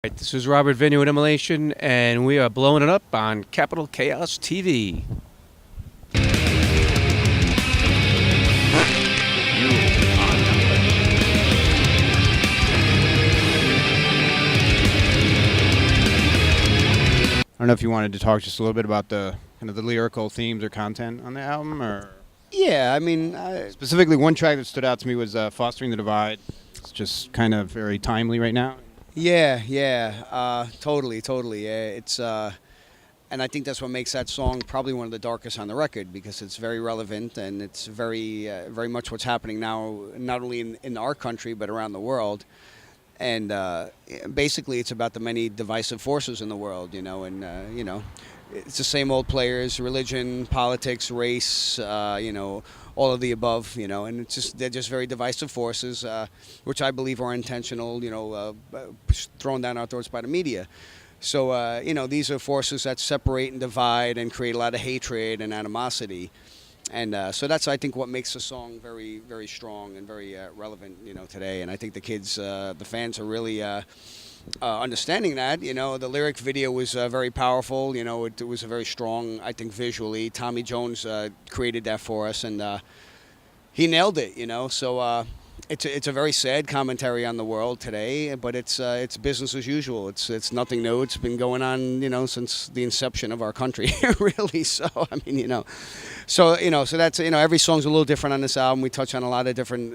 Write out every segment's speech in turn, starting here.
Right, this is Robert Vigna with Immolation, and we are blowing it up on Capital Chaos TV. I don't know if you wanted to talk just a little bit about the kind of the lyrical themes or content on the album, or Yeah, I mean, specifically one track that stood out to me was "Fostering the Divide." It's just kind of very timely right now. totally. Yeah, and I think that's what makes that song probably one of the darkest on the record because it's very relevant and it's very much what's happening now, not only in our country but around the world. And basically, it's about the many divisive forces in the world, and it's the same old players: religion, politics, race, all of the above, and they're just very divisive forces, which I believe are intentional, thrown down our throats by the media. So, these are forces that separate and divide and create a lot of hatred and animosity. And so that's, I think, what makes the song very, very strong and very relevant, today. And I think the kids, the fans are really understanding that. The lyric video was very powerful. It was very strong, I think, visually. Tommy Jones created that for us, and he nailed it, So it's a very sad commentary on the world today, but it's business as usual. It's nothing new. It's been going on, since the inception of our country, really. So I mean, so that's every song's a little different on this album. We touch on a lot of different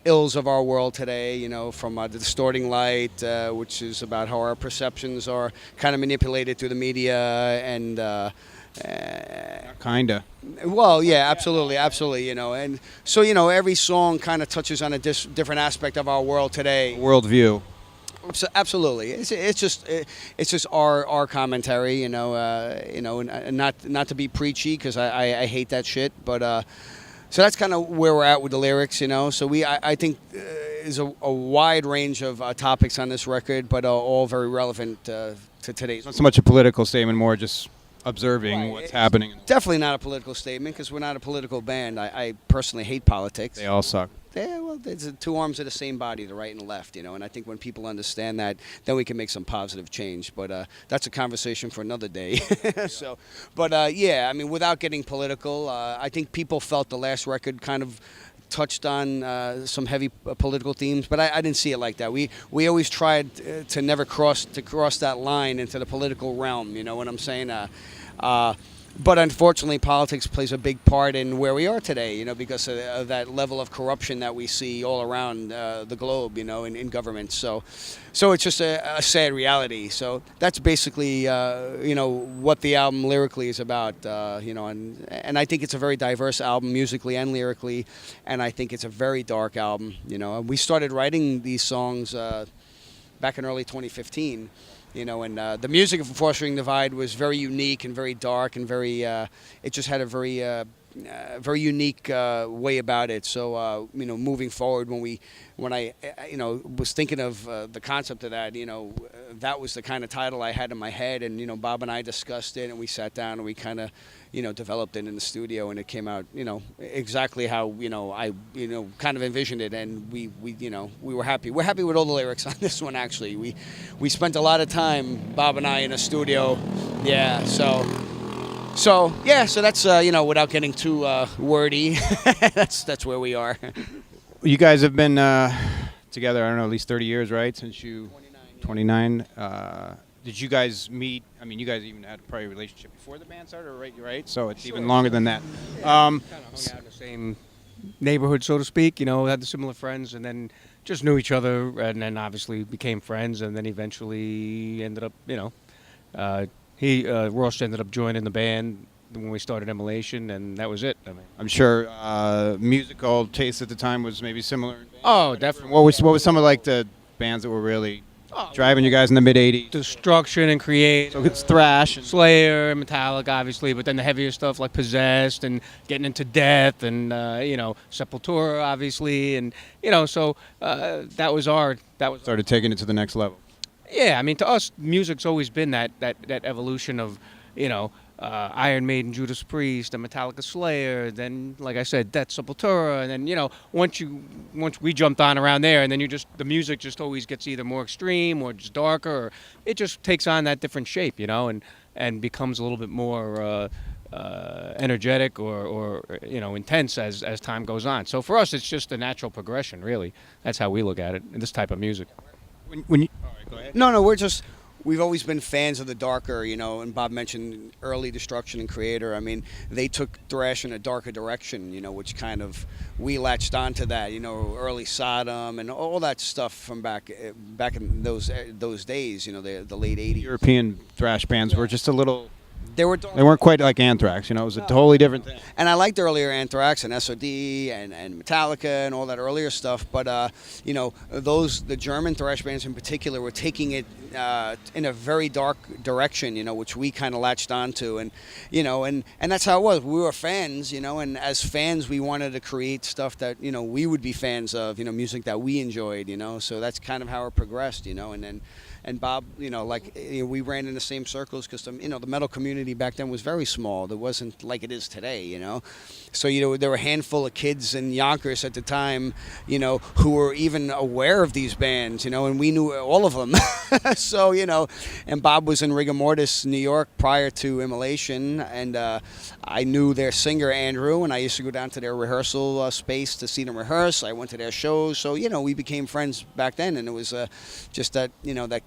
ills of our world today. From the distorting light, which is about how our perceptions are kind of manipulated through the media and. Kinda. Well, yeah, absolutely, and so every song kind of touches on a different aspect of our world today. Worldview. Absolutely, it's just our commentary, and not to be preachy because I hate that shit, but so that's kind of where we're at with the lyrics, So I think is a wide range of topics on this record, but all very relevant to today's. Not so much a political statement, more just observing what's happening. Definitely not a political statement because we're not a political band. I personally hate politics. They all suck. Yeah, well, there's two arms of the same body, the right and the left, and I think when people understand that, then we can make some positive change. But that's a conversation for another day. So, but yeah, I mean, without getting political, I think people felt the last record kind of touched on some heavy political themes, but I didn't see it like that. We always tried to never cross that line into the political realm. You know what I'm saying? But unfortunately, politics plays a big part in where we are today, because of that level of corruption that we see all around the globe, in government. So it's just a sad reality. So that's basically, what the album lyrically is about, and I think it's a very diverse album musically and lyrically, and I think it's a very dark album. We started writing these songs back in early 2015. And the music of Fostering Divide was very unique and very dark and very, it just had a very unique way about it. So, moving forward, when I was thinking of the concept of that, that was the kind of title I had in my head. And, Bob and I discussed it and we sat down and we kind of, developed it in the studio and it came out, exactly how, I, kind of envisioned it. And we were happy. We're happy with all the lyrics on this one, actually. We spent a lot of time, Bob and I, in a studio. Yeah, so that's without getting too wordy, that's where we are. You guys have been together, I don't know, at least 30 years, right? Since you 29. Did you guys meet? I mean, you guys even had probably a relationship before the band started, right? So it's even longer than that. Yeah, kind of hung out in the same neighborhood, so to speak. Had the similar friends, and then just knew each other, and then obviously became friends, and then eventually ended up, Ross ended up joining the band when we started Immolation, and that was it. I mean, I'm sure musical taste at the time was maybe similar. Oh, definitely. What was some of like the bands that were really driving you guys in the mid '80s? Destruction and Create. So it's thrash, and Slayer, and Metallica, obviously, but then the heavier stuff like Possessed and getting into Death and Sepultura, obviously, and so that was started taking it to the next level. Yeah, I mean, to us, music's always been that evolution of Iron Maiden, Judas Priest, and Metallica, Slayer. Then, like I said, Death, Sepultura, and then once we jumped on around there, and then the music just always gets either more extreme or just darker, or it just takes on that different shape, and becomes a little bit more energetic or intense as time goes on. So for us, it's just a natural progression, really. That's how we look at it in this type of music. When you, all right, go ahead. No, we've always been fans of the darker, and Bob mentioned early Destruction and Creator. I mean, they took thrash in a darker direction, which kind of we latched onto that, early Sodom and all that stuff from back in those days, the late 80s. European thrash bands were just a little. They weren't quite like Anthrax, it was a totally different thing. And I liked earlier Anthrax and SOD and Metallica and all that earlier stuff, but the German thrash bands in particular were taking it in a very dark direction, which we kind of latched onto, and that's how it was. We were fans, and as fans we wanted to create stuff that we would be fans of, music that we enjoyed, so that's kind of how it progressed, and then. And Bob, we ran in the same circles because the metal community back then was very small. There wasn't like it is today, So there were a handful of kids in Yonkers at the time, who were even aware of these bands, and we knew all of them. So and Bob was in Rigor Mortis, New York, prior to Immolation, and I knew their singer Andrew, and I used to go down to their rehearsal space to see them rehearse. I went to their shows, so we became friends back then, and it was just that that.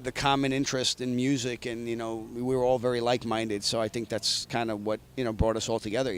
The common interest in music, and we were all very like-minded, so I think that's kind of what brought us all together.